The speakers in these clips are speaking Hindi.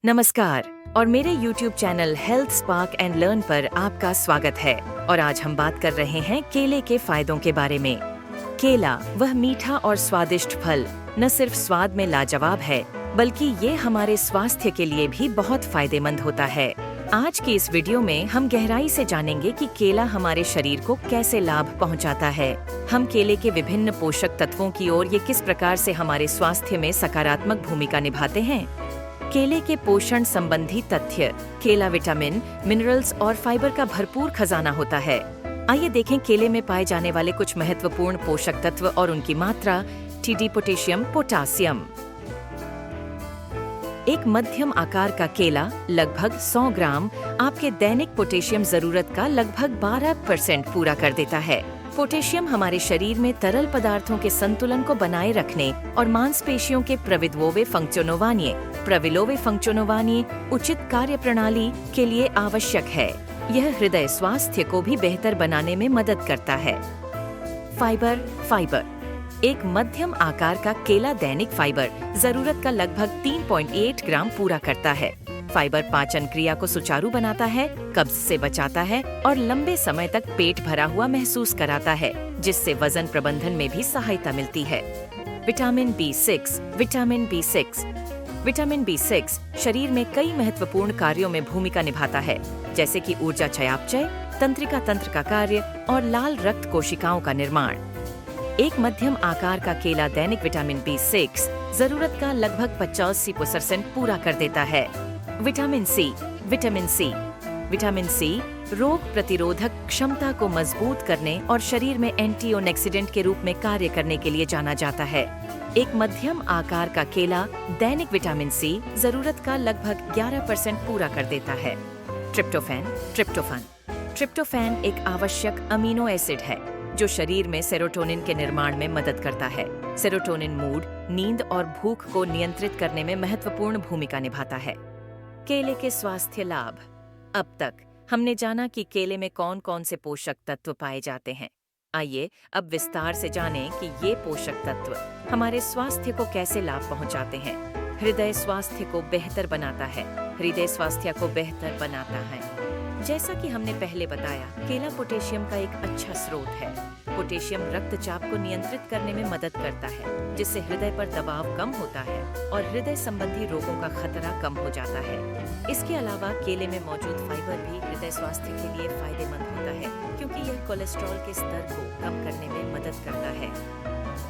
नमस्कार और मेरे YouTube channel health spark and learn पर आपका स्वागत है। और आज हम बात कर रहे हैं केले के फायदों के बारे में। केला वह मीठा और स्वादिष्ट फल न सिर्फ स्वाद में लाजवाब है, बल्कि ये हमारे स्वास्थ्य के लिए भी बहुत फायदेमंद होता है। आज की इस वीडियो में हम गहराई से जानेंगे कि केला हमारे शरीर को कैसे लाभ पहुंचाता है। हम केले के विभिन्न पोषक तत्वों की ओर ये किस प्रकार से हमारे स्वास्थ्य में सकारात्मक भूमिका निभाते हैं। केले के पोषण संबंधी तथ्य। केला विटामिन, मिनरल्स और फाइबर का भरपूर खजाना होता है। आइए देखें केले में पाए जाने वाले कुछ महत्वपूर्ण पोषक तत्व और उनकी मात्रा। T, potassium, potassium. एक मध्यम आकार का केला लगभग 100 ग्राम आपके दैनिक पोटेशियम जरूरत का लगभग 12% पूरा कर देता है। पोटेशियम हमारे शरीर में तरल पदार्थों के संतुलन को बनाए रखने और मांसपेशियों के प्रविलोवे फंक्शनोवानिये उचित कार्य प्रणाली के लिए आवश्यक है। यह हृदय स्वास्थ्य को भी बेहतर बनाने में मदद करता है। फाइबर। एक मध्यम आकार का केला दैनिक फाइबर जरूरत का लगभग 3.8 ग्राम पूरा करता है। फाइबर पाचन क्रिया को सुचारू बनाता है, कब्ज से बचाता है और लंबे समय तक पेट भरा हुआ महसूस कराता है, जिससे वजन प्रबंधन में भी सहायता मिलती है। विटामिन बी6 शरीर में कई महत्वपूर्ण कार्यों में भूमिका निभाता है, जैसे कि ऊर्जा चयापचय, तंत्रिका तंत्र का कार्य और लाल रक्त कोशिकाओं का निर्माण। एक मध्यम आकार का केला दैनिक विटामिन बी6 जरूरत का लगभग 85% पूरा कर देता है। विटामिन सी रोग प्रतिरोधक क्षमता को मजबूत करने और शरीर में एंटीऑक्सीडेंट के रूप में कार्य करने के लिए जाना जाता है। एक मध्यम आकार का केला दैनिक विटामिन सी जरूरत का लगभग 11% पूरा कर देता है। ट्रिप्टोफैन एक आवश्यक अमीनो एसिड है जो शरीर में सेरोटोनिन के निर्माण में मदद करता है। सेरोटोनिन मूड, नींद और भूख को नियंत्रित करने में महत्वपूर्ण भूमिका निभाता है। केले के स्वास्थ्य लाभ। अब तक हमने जाना कि केले में कौन कौन से पोषक तत्व पाए जाते हैं। आइए अब विस्तार से जानें कि ये पोषक तत्व हमारे स्वास्थ्य को कैसे लाभ पहुंचाते हैं। हृदय स्वास्थ्य को बेहतर बनाता है। जैसा कि हमने पहले बताया, केला पोटेशियम का एक अच्छा स्रोत है। पोटेशियम रक्तचाप को नियंत्रित करने में मदद करता है, जिससे हृदय पर दबाव कम होता है और हृदय संबंधी रोगों का खतरा कम हो जाता है। इसके अलावा केले में मौजूद फाइबर भी हृदय स्वास्थ्य के लिए फायदेमंद होता है, क्योंकि यह कोलेस्ट्रॉल के स्तर को कम करने में मदद करता है।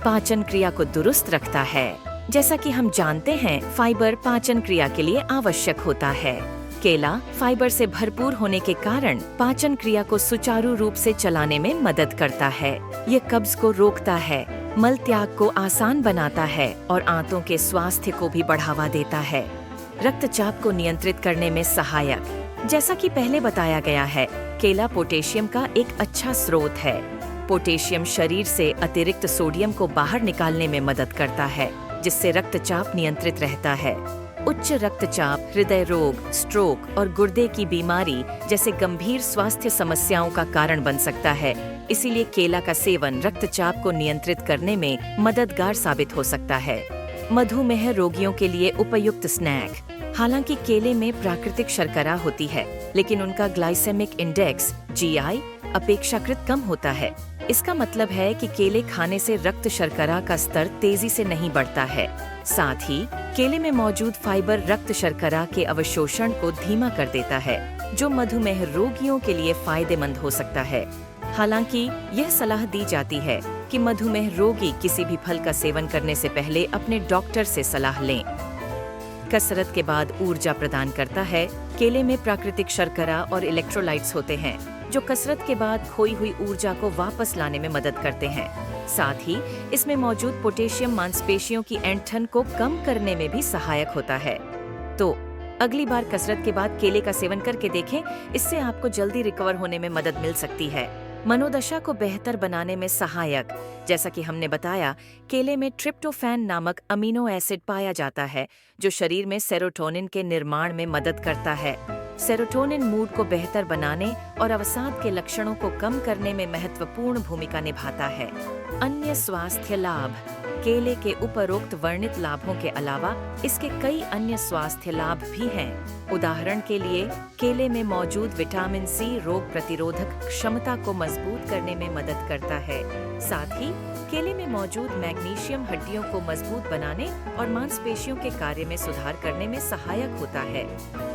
पाचन क्रिया को दुरुस्त रखता है। जैसा कि हम जानते हैं, फाइबर पाचन क्रिया के लिए आवश्यक होता है। केला फाइबर से भरपूर होने के कारण पाचन क्रिया को सुचारू रूप से चलाने में मदद करता है। ये कब्ज को रोकता है, मल त्याग को आसान बनाता है और आंतों के स्वास्थ्य को भी बढ़ावा देता है। रक्तचाप को नियंत्रित करने में सहायक। जैसा कि पहले बताया गया है, केला पोटेशियम का एक अच्छा स्रोत है। पोटेशियम शरीर से अतिरिक्त सोडियम को बाहर निकालने में मदद करता है, जिससे रक्तचाप नियंत्रित रहता है। उच्च रक्तचाप हृदय रोग, स्ट्रोक और गुर्दे की बीमारी जैसे गंभीर स्वास्थ्य समस्याओं का कारण बन सकता है। इसीलिए केला का सेवन रक्तचाप को नियंत्रित करने में मददगार साबित हो सकता है। मधुमेह रोगियों के लिए उपयुक्त स्नैक। हालांकि केले में प्राकृतिक शर्करा होती है, लेकिन उनका ग्लाइसेमिक इंडेक्स (GI) अपेक्षाकृत कम होता है। इसका मतलब है कि केले खाने से रक्त शर्करा का स्तर तेजी से नहीं बढ़ता है। साथ ही केले में मौजूद फाइबर रक्त शर्करा के अवशोषण को धीमा कर देता है, जो मधुमेह रोगियों के लिए फायदेमंद हो सकता है। हालांकि यह सलाह दी जाती है कि मधुमेह रोगी किसी भी फल का सेवन करने से पहले अपने डॉक्टर से सलाह लें। कसरत के बाद ऊर्जा प्रदान करता है। केले में प्राकृतिक शर्करा और इलेक्ट्रोलाइट्स होते हैं, जो कसरत के बाद खोई हुई ऊर्जा को वापस लाने में मदद करते हैं। साथ ही इसमें मौजूद पोटेशियम मांसपेशियों की ऐंठन को कम करने में भी सहायक होता है। तो अगली बार कसरत के बाद केले का सेवन करके देखें, इससे आपको जल्दी रिकवर होने में मदद मिल सकती है। मनोदशा को बेहतर बनाने में सहायक। जैसा कि हमने बताया, केले में ट्रिप्टोफैन नामक अमीनो एसिड पाया जाता है, जो शरीर में सेरोटोनिन के निर्माण में मदद करता है। सेरोटोनिन मूड को बेहतर बनाने और अवसाद के लक्षणों को कम करने में महत्वपूर्ण भूमिका निभाता है। अन्य स्वास्थ्य लाभ। केले के उपरोक्त वर्णित लाभों के अलावा इसके कई अन्य स्वास्थ्य लाभ भी हैं। उदाहरण के लिए, केले में मौजूद विटामिन सी रोग प्रतिरोधक क्षमता को मजबूत करने में मदद करता है। साथ ही केले में मौजूद मैग्नीशियम हड्डियों को मजबूत बनाने और मांसपेशियों के कार्य में सुधार करने में सहायक होता है।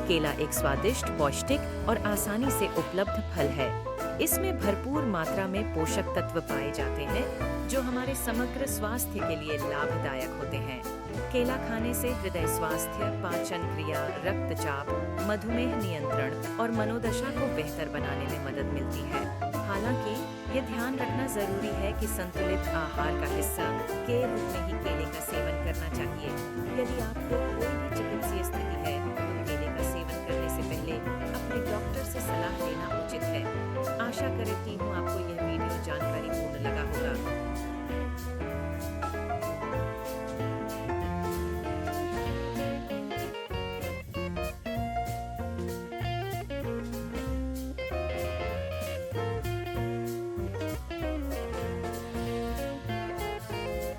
केला एक स्वादिष्ट, पौष्टिक और आसानी से उपलब्ध फल है। इसमें भरपूर मात्रा में पोषक तत्व पाए जाते हैं जो हमारे समग्र स्वास्थ्य के लिए लाभदायक होते हैं। केला खाने से हृदय स्वास्थ्य, पाचन क्रिया, रक्तचाप, मधुमेह नियंत्रण और मनोदशा को बेहतर बनाने में मदद मिलती है। हालांकि ये ध्यान रखना जरूरी है कि संतुलित आहार का हिस्सा के रूप में ही केले का सेवन करना चाहिए। यदि आपको कोई भी चिकित्सीय स्थिति है